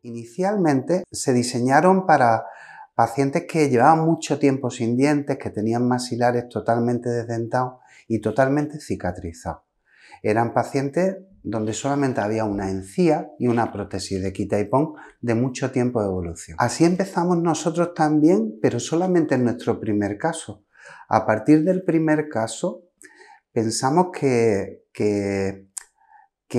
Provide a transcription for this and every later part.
Inicialmente se diseñaron para pacientes que llevaban mucho tiempo sin dientes, que tenían maxilares totalmente desdentados y totalmente cicatrizados. Eran pacientes donde solamente había una encía y una prótesis de quita y pon de mucho tiempo de evolución. Así empezamos nosotros también, pero solamente en nuestro primer caso. A partir del primer caso pensamos que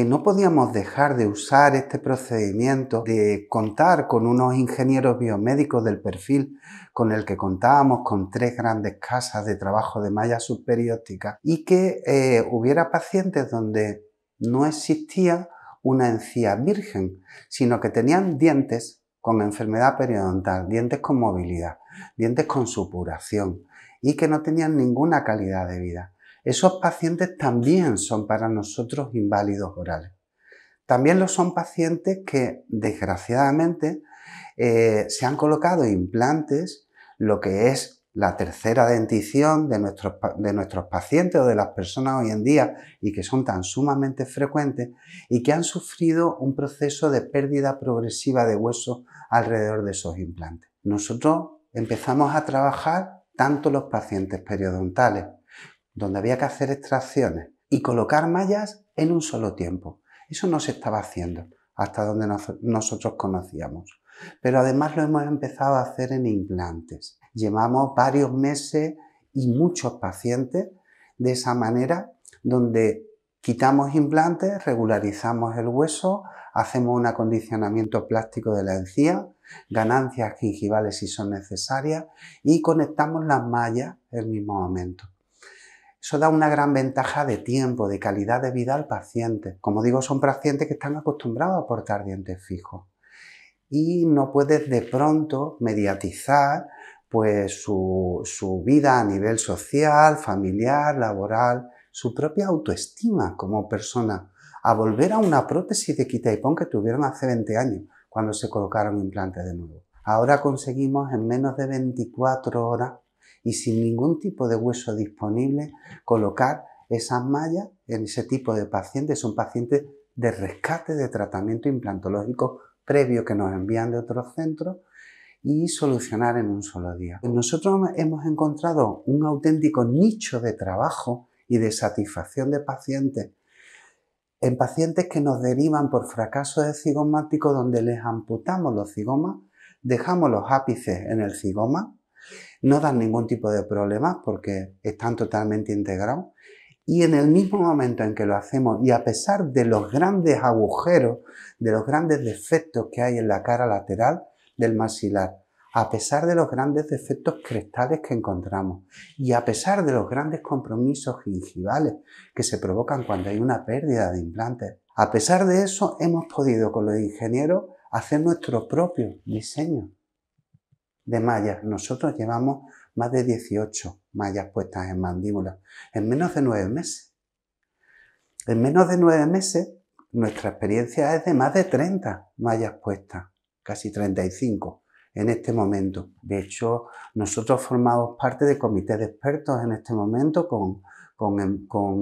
no podíamos dejar de usar este procedimiento, de contar con unos ingenieros biomédicos del perfil con el que contábamos, con 3 grandes casas de trabajo de malla subperióstica, y que hubiera pacientes donde no existía una encía virgen, sino que tenían dientes con enfermedad periodontal, dientes con movilidad, dientes con supuración y que no tenían ninguna calidad de vida. Esos pacientes también son para nosotros inválidos orales. También lo son pacientes que, desgraciadamente, se han colocado implantes, lo que es la tercera dentición de nuestros pacientes o de las personas hoy en día y que son tan sumamente frecuentes y que han sufrido un proceso de pérdida progresiva de hueso alrededor de esos implantes. Nosotros empezamos a trabajar tanto los pacientes periodontales, donde había que hacer extracciones y colocar mallas en un solo tiempo. Eso no se estaba haciendo hasta donde nosotros conocíamos. Pero además lo hemos empezado a hacer en implantes. Llevamos varios meses y muchos pacientes de esa manera, donde quitamos implantes, regularizamos el hueso, hacemos un acondicionamiento plástico de la encía, ganancias gingivales si son necesarias y conectamos las mallas en el mismo momento. Eso da una gran ventaja de tiempo, de calidad de vida al paciente. Como digo, son pacientes que están acostumbrados a portar dientes fijos y no puedes de pronto mediatizar pues su vida a nivel social, familiar, laboral, su propia autoestima como persona, a volver a una prótesis de quita y pon que tuvieron hace 20 años cuando se colocaron implantes de nuevo. Ahora conseguimos en menos de 24 horas y sin ningún tipo de hueso disponible colocar esas mallas en ese tipo de pacientes. Son pacientes de rescate de tratamiento implantológico previo que nos envían de otros centros y solucionar en un solo día. Nosotros hemos encontrado un auténtico nicho de trabajo y de satisfacción de pacientes en pacientes que nos derivan por fracaso de cigomático, donde les amputamos los cigomas, dejamos los ápices en el cigoma, no dan ningún tipo de problemas porque están totalmente integrados y en el mismo momento en que lo hacemos y a pesar de los grandes agujeros, de los grandes defectos que hay en la cara lateral del maxilar, a pesar de los grandes defectos crestales que encontramos y a pesar de los grandes compromisos gingivales que se provocan cuando hay una pérdida de implantes, a pesar de eso hemos podido con los ingenieros hacer nuestro propio diseño de mallas. Nosotros llevamos más de 18 mallas puestas en mandíbula en menos de 9 meses. En menos de 9 meses nuestra experiencia es de más de 30 mallas puestas, casi 35 en este momento. De hecho, nosotros formamos parte de comités de expertos en este momento con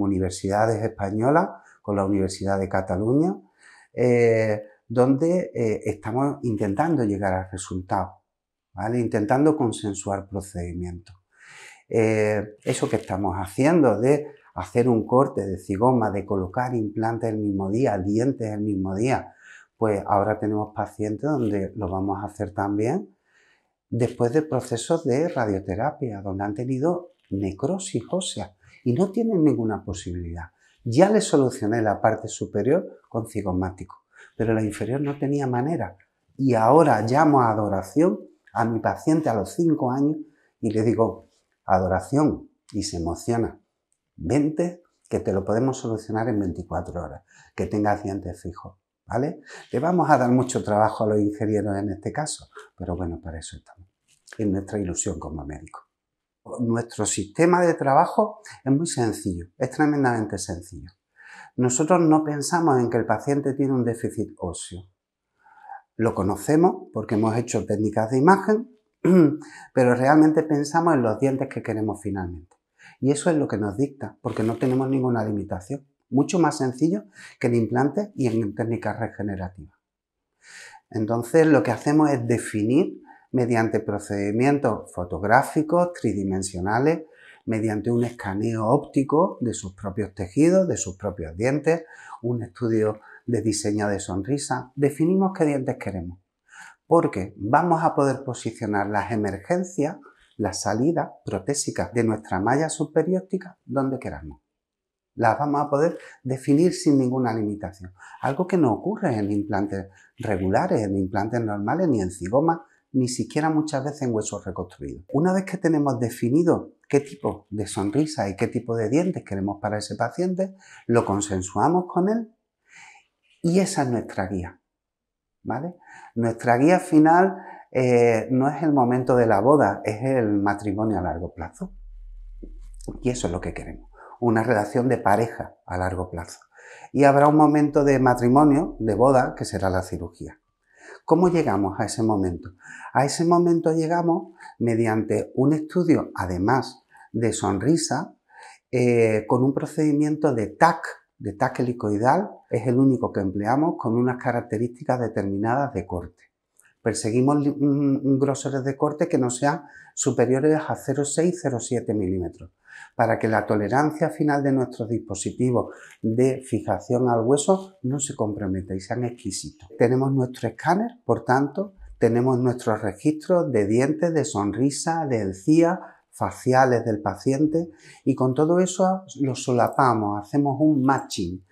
universidades españolas, con la Universidad de Cataluña, donde estamos intentando llegar a resultados, ¿vale? Intentando consensuar procedimientos. Eso que estamos haciendo de hacer un corte de cigoma, de colocar implantes el mismo día, dientes el mismo día, pues ahora tenemos pacientes donde lo vamos a hacer también después de procesos de radioterapia, donde han tenido necrosis ósea y no tienen ninguna posibilidad. Ya les solucioné la parte superior con cigomático, pero la inferior no tenía manera. Y ahora llamo a Adoración a mi paciente a los 5 años y le digo, Adoración, y se emociona, vente que te lo podemos solucionar en 24 horas, que tengas dientes fijos, ¿vale? Le vamos a dar mucho trabajo a los ingenieros en este caso, pero bueno, para eso estamos. Es nuestra ilusión como médicos. Nuestro sistema de trabajo es muy sencillo, es tremendamente sencillo. Nosotros no pensamos en que el paciente tiene un déficit óseo. Lo conocemos porque hemos hecho técnicas de imagen, pero realmente pensamos en los dientes que queremos finalmente. Y eso es lo que nos dicta, porque no tenemos ninguna limitación. Mucho más sencillo que en implantes y en técnicas regenerativas. Entonces lo que hacemos es definir mediante procedimientos fotográficos tridimensionales, mediante un escaneo óptico de sus propios tejidos, de sus propios dientes, un estudio de diseño de sonrisa, definimos qué dientes queremos. Porque vamos a poder posicionar las emergencias, las salidas protésicas de nuestra malla subperióstica donde queramos. Las vamos a poder definir sin ninguna limitación. Algo que no ocurre en implantes regulares, en implantes normales, ni en cigomas, ni siquiera muchas veces en huesos reconstruidos. Una vez que tenemos definido qué tipo de sonrisa y qué tipo de dientes queremos para ese paciente, lo consensuamos con él y esa es nuestra guía, ¿vale? Nuestra guía final no es el momento de la boda, es el matrimonio a largo plazo. Y eso es lo que queremos. Una relación de pareja a largo plazo. Y habrá un momento de matrimonio, de boda, que será la cirugía. ¿Cómo llegamos a ese momento? A ese momento llegamos mediante un estudio, además de sonrisa, con un procedimiento de TAC helicoidal, es el único que empleamos con unas características determinadas de corte. Perseguimos grosores de corte que no sean superiores a 0,6-0,7 milímetros, para que la tolerancia final de nuestros dispositivos de fijación al hueso no se comprometa y sean exquisitos. Tenemos nuestro escáner, por tanto, tenemos nuestros registros de dientes, de sonrisa, de encía, faciales del paciente y con todo eso lo solapamos, hacemos un matching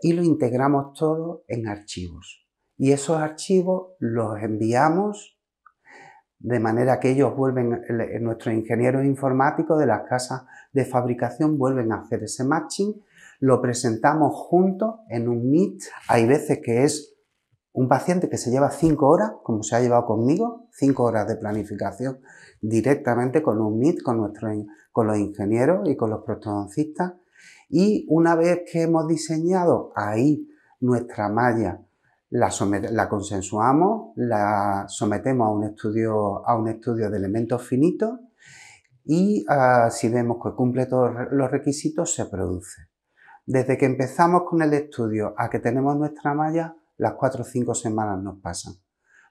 y lo integramos todo en archivos. Y esos archivos los enviamos de manera que ellos vuelven, nuestros ingenieros informáticos de las casas de fabricación vuelven a hacer ese matching, lo presentamos juntos en un Meet. Hay veces que es un paciente que se lleva 5 horas, como se ha llevado conmigo, 5 horas de planificación directamente con un Meet, con los ingenieros y con los prostodoncistas. Y una vez que hemos diseñado ahí nuestra malla, la consensuamos, la sometemos a un estudio de elementos finitos y si vemos que cumple todos los requisitos, se produce. Desde que empezamos con el estudio a que tenemos nuestra malla, las 4 o 5 semanas nos pasan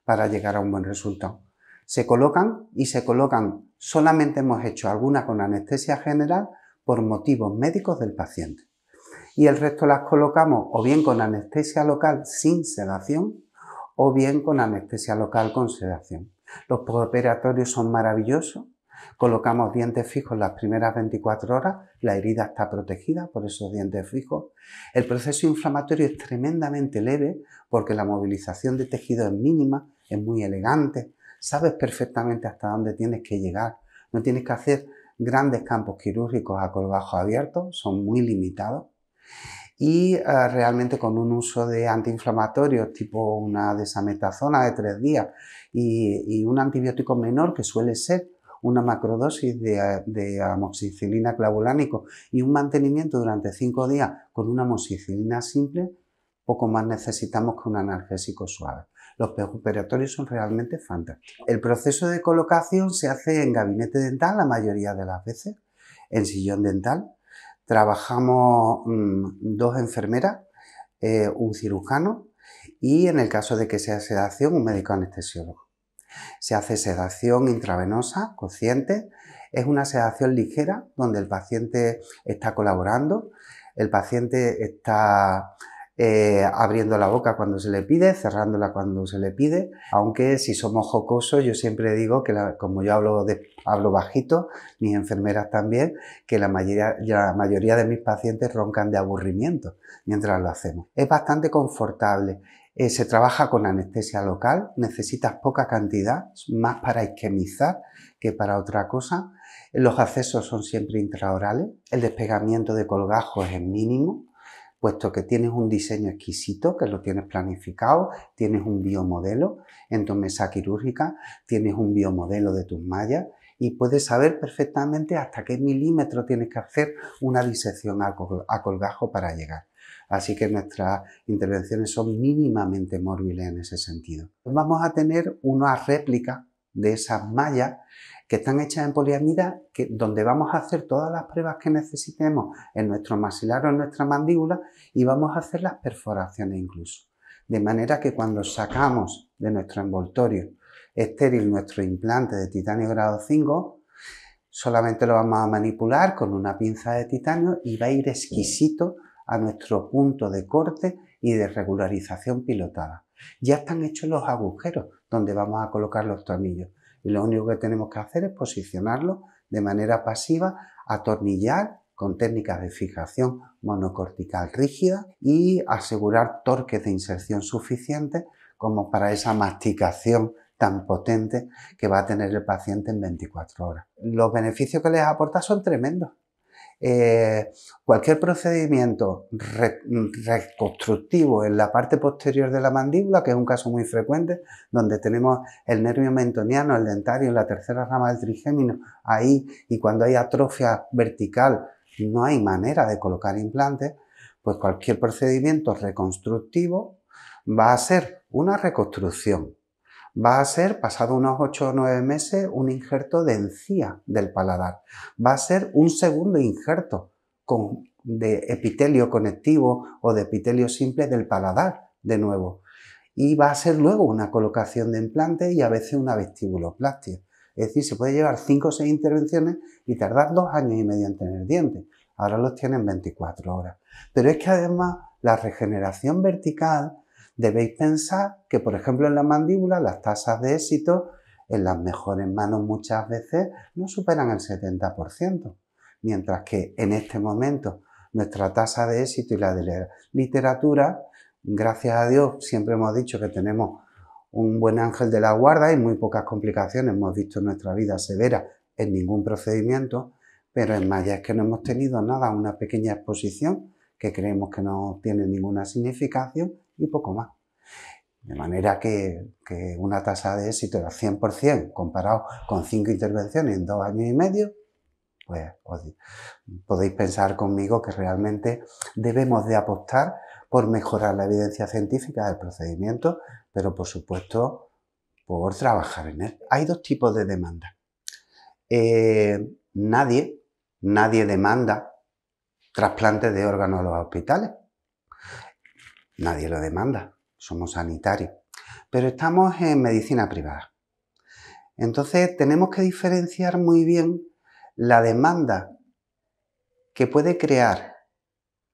para llegar a un buen resultado. Se colocan solamente hemos hecho alguna con anestesia general por motivos médicos del paciente. Y el resto las colocamos o bien con anestesia local sin sedación o bien con anestesia local con sedación. Los postoperatorios son maravillosos, colocamos dientes fijos las primeras 24 horas, la herida está protegida por esos dientes fijos. El proceso inflamatorio es tremendamente leve porque la movilización de tejido es mínima, es muy elegante, sabes perfectamente hasta dónde tienes que llegar, no tienes que hacer grandes campos quirúrgicos a colgajo abierto, son muy limitados. Y realmente con un uso de antiinflamatorios tipo una desametasona de 3 días y un antibiótico menor que suele ser una macrodosis de amoxicilina clavulánico y un mantenimiento durante 5 días con una amoxicilina simple, poco más necesitamos que un analgésico suave. Los postoperatorios son realmente fantásticos. El proceso de colocación se hace en gabinete dental la mayoría de las veces, en sillón dental. Trabajamos 2 enfermeras, un cirujano y en el caso de que sea sedación, un médico anestesiólogo. Se hace sedación intravenosa, consciente, es una sedación ligera donde el paciente está colaborando, el paciente está abriendo la boca cuando se le pide, cerrándola cuando se le pide, aunque si somos jocosos yo siempre digo que como yo hablo bajito, mis enfermeras también, que la mayoría de mis pacientes roncan de aburrimiento mientras lo hacemos. Es bastante confortable. Se trabaja con anestesia local, necesitas poca cantidad, más para isquemizar que para otra cosa. Los accesos son siempre intraorales, el despegamiento de colgajos es mínimo, puesto que tienes un diseño exquisito, que lo tienes planificado, tienes un biomodelo en tu mesa quirúrgica, tienes un biomodelo de tus mallas y puedes saber perfectamente hasta qué milímetro tienes que hacer una disección a colgajo para llegar. Así que nuestras intervenciones son mínimamente mórbiles en ese sentido. Vamos a tener una réplica de esas mallas que están hechas en poliamida, donde vamos a hacer todas las pruebas que necesitemos en nuestro maxilar o en nuestra mandíbula y vamos a hacer las perforaciones incluso. De manera que cuando sacamos de nuestro envoltorio estéril nuestro implante de titanio grado 5, solamente lo vamos a manipular con una pinza de titanio y va a ir exquisito a nuestro punto de corte y de regularización pilotada. Ya están hechos los agujeros donde vamos a colocar los tornillos y lo único que tenemos que hacer es posicionarlos de manera pasiva, atornillar con técnicas de fijación monocortical rígida y asegurar torques de inserción suficientes como para esa masticación tan potente que va a tener el paciente en 24 horas. Los beneficios que les aporta son tremendos. Cualquier procedimiento reconstructivo en la parte posterior de la mandíbula, que es un caso muy frecuente, donde tenemos el nervio mentoniano, el dentario, la tercera rama del trigémino ahí, y cuando hay atrofia vertical no hay manera de colocar implantes, pues cualquier procedimiento reconstructivo va a ser una reconstrucción. Va a ser, pasado unos 8 o 9 meses, un injerto de encía del paladar. Va a ser un segundo injerto de epitelio conectivo o de epitelio simple del paladar, de nuevo. Y va a ser luego una colocación de implantes y a veces una vestibuloplastia. Es decir, se puede llevar 5 o 6 intervenciones y tardar 2 años y medio en tener dientes. Ahora los tienen 24 horas. Pero es que además la regeneración vertical, debéis pensar que, por ejemplo, en la mandíbula las tasas de éxito en las mejores manos muchas veces no superan el 70%, mientras que en este momento nuestra tasa de éxito y la de la literatura, gracias a Dios, siempre hemos dicho que tenemos un buen ángel de la guarda y muy pocas complicaciones hemos visto en nuestra vida severa en ningún procedimiento, pero en Maya es que no hemos tenido nada, una pequeña exposición que creemos que no tiene ninguna significación y poco más. De manera que una tasa de éxito del 100% comparado con 5 intervenciones en 2 años y medio, pues podéis pensar conmigo que realmente debemos de apostar por mejorar la evidencia científica del procedimiento, pero por supuesto por trabajar en él. Hay 2 tipos de demanda. Nadie demanda trasplantes de órganos a los hospitales. Nadie lo demanda, somos sanitarios. Pero estamos en medicina privada. Entonces tenemos que diferenciar muy bien la demanda que puede crear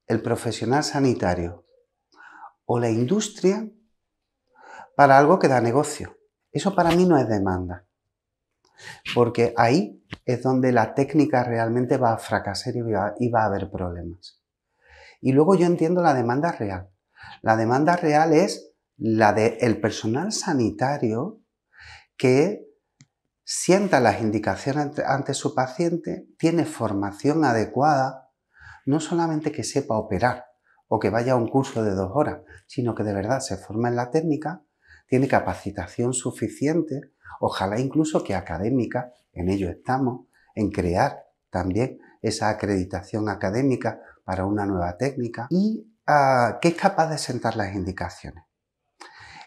el profesional sanitario o la industria para algo que da negocio. Eso para mí no es demanda, porque ahí es donde la técnica realmente va a fracasar y va a haber problemas. Y luego yo entiendo la demanda real. La demanda real es la del personal sanitario que sienta las indicaciones ante su paciente, tiene formación adecuada, no solamente que sepa operar o que vaya a un curso de 2 horas, sino que de verdad se forma en la técnica, tiene capacitación suficiente, ojalá incluso que académica, en ello estamos, en crear también esa acreditación académica para una nueva técnica y que es capaz de sentar las indicaciones.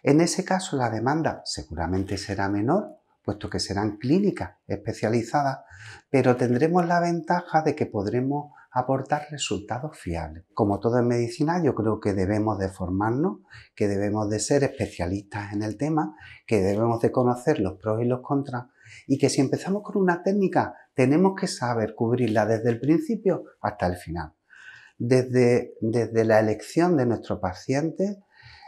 En ese caso la demanda seguramente será menor, puesto que serán clínicas especializadas, pero tendremos la ventaja de que podremos aportar resultados fiables. Como todo en medicina, yo creo que debemos de formarnos, que debemos de ser especialistas en el tema, que debemos de conocer los pros y los contras, y que si empezamos con una técnica, tenemos que saber cubrirla desde el principio hasta el final. Desde la elección de nuestro paciente,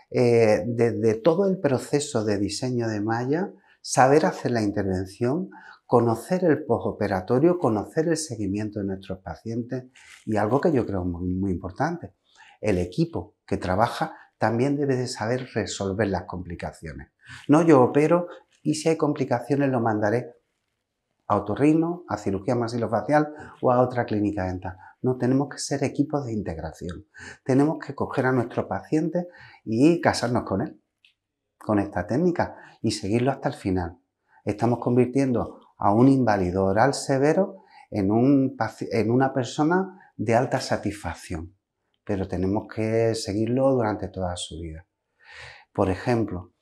desde todo el proceso de diseño de malla, saber hacer la intervención, conocer el postoperatorio, conocer el seguimiento de nuestros pacientes y algo que yo creo muy, muy importante, el equipo que trabaja también debe de saber resolver las complicaciones. No yo opero y si hay complicaciones lo mandaré a otorrino, a cirugía maxilofacial o a otra clínica dental. No, tenemos que ser equipos de integración. Tenemos que coger a nuestro paciente y casarnos con él, con esta técnica y seguirlo hasta el final. Estamos convirtiendo a un inválido oral severo en una persona de alta satisfacción, pero tenemos que seguirlo durante toda su vida. Por ejemplo,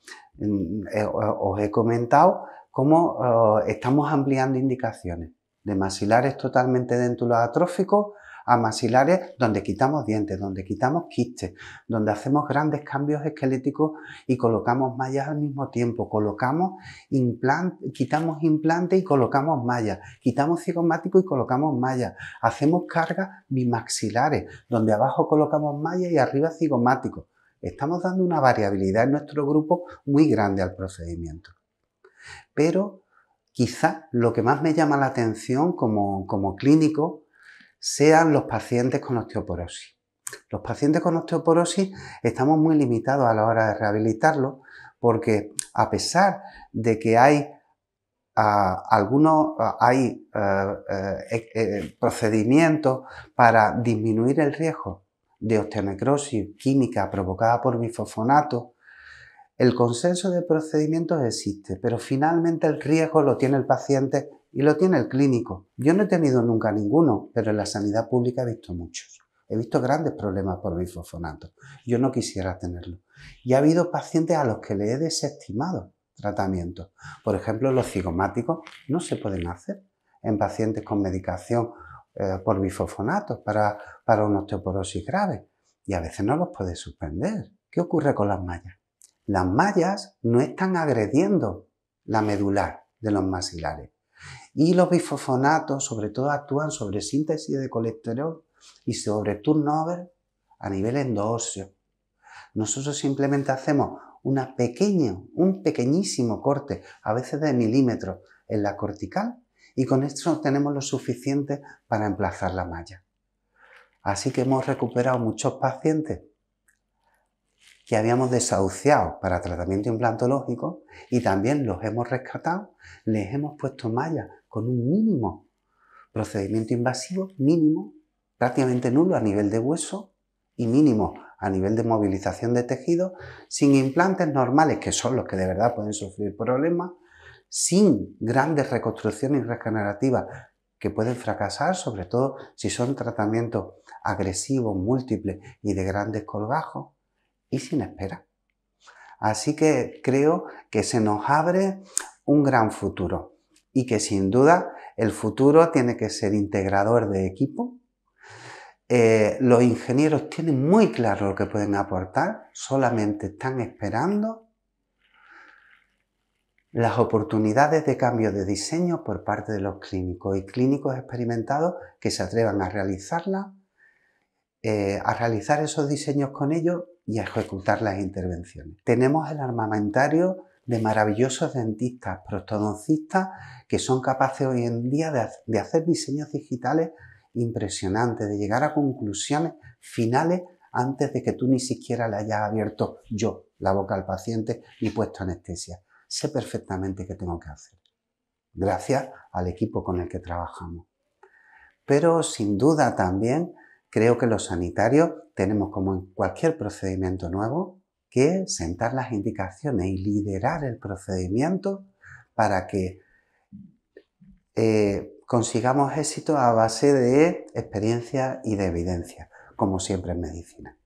os he comentado cómo estamos ampliando indicaciones de maxilares totalmente dentuloatróficos a maxilares donde quitamos dientes, donde quitamos quistes, donde hacemos grandes cambios esqueléticos y colocamos mallas al mismo tiempo, quitamos implantes y colocamos mallas, quitamos cigomático y colocamos mallas, hacemos cargas bimaxilares, donde abajo colocamos mallas y arriba cigomático. Estamos dando una variabilidad en nuestro grupo muy grande al procedimiento. Pero quizás lo que más me llama la atención como clínico sean los pacientes con osteoporosis. Los pacientes con osteoporosis estamos muy limitados a la hora de rehabilitarlos porque a pesar de que hay procedimientos para disminuir el riesgo de osteonecrosis química provocada por bifosfonato, el consenso de procedimientos existe, pero finalmente el riesgo lo tiene el paciente y lo tiene el clínico. Yo no he tenido nunca ninguno, pero en la sanidad pública he visto muchos. He visto grandes problemas por bifosfonato. Yo no quisiera tenerlo. Y ha habido pacientes a los que le he desestimado tratamientos. Por ejemplo, los cigomáticos no se pueden hacer en pacientes con medicación por bifosfonato para una osteoporosis grave. Y a veces no los puedes suspender. ¿Qué ocurre con las mallas? Las mallas no están agrediendo la medular de los maxilares. Y los bifosfonatos sobre todo actúan sobre síntesis de colesterol y sobre turnover a nivel endóseo. Nosotros simplemente hacemos un pequeñísimo corte, a veces de milímetros, en la cortical y con esto tenemos lo suficiente para emplazar la malla. Así que hemos recuperado muchos pacientes que habíamos desahuciado para tratamiento implantológico y también los hemos rescatado, les hemos puesto mallas con un mínimo procedimiento invasivo, mínimo, prácticamente nulo a nivel de hueso y mínimo a nivel de movilización de tejido, sin implantes normales, que son los que de verdad pueden sufrir problemas, sin grandes reconstrucciones regenerativas que pueden fracasar, sobre todo si son tratamientos agresivos, múltiples y de grandes colgajos, y sin espera. Así que creo que se nos abre un gran futuro y que sin duda el futuro tiene que ser integrador de equipo. Los ingenieros tienen muy claro lo que pueden aportar, solamente están esperando las oportunidades de cambio de diseño por parte de los clínicos y clínicos experimentados que se atrevan a realizarlas, a realizar esos diseños con ellos y a ejecutar las intervenciones. Tenemos el armamentario de maravillosos dentistas, prostodoncistas que son capaces hoy en día de hacer diseños digitales impresionantes, de llegar a conclusiones finales antes de que tú ni siquiera le hayas abierto yo la boca al paciente y puesto anestesia. Sé perfectamente qué tengo que hacer, gracias al equipo con el que trabajamos. Pero sin duda también creo que los sanitarios tenemos, como en cualquier procedimiento nuevo, que sentar las indicaciones y liderar el procedimiento para que consigamos éxito a base de experiencia y de evidencia, como siempre en medicina.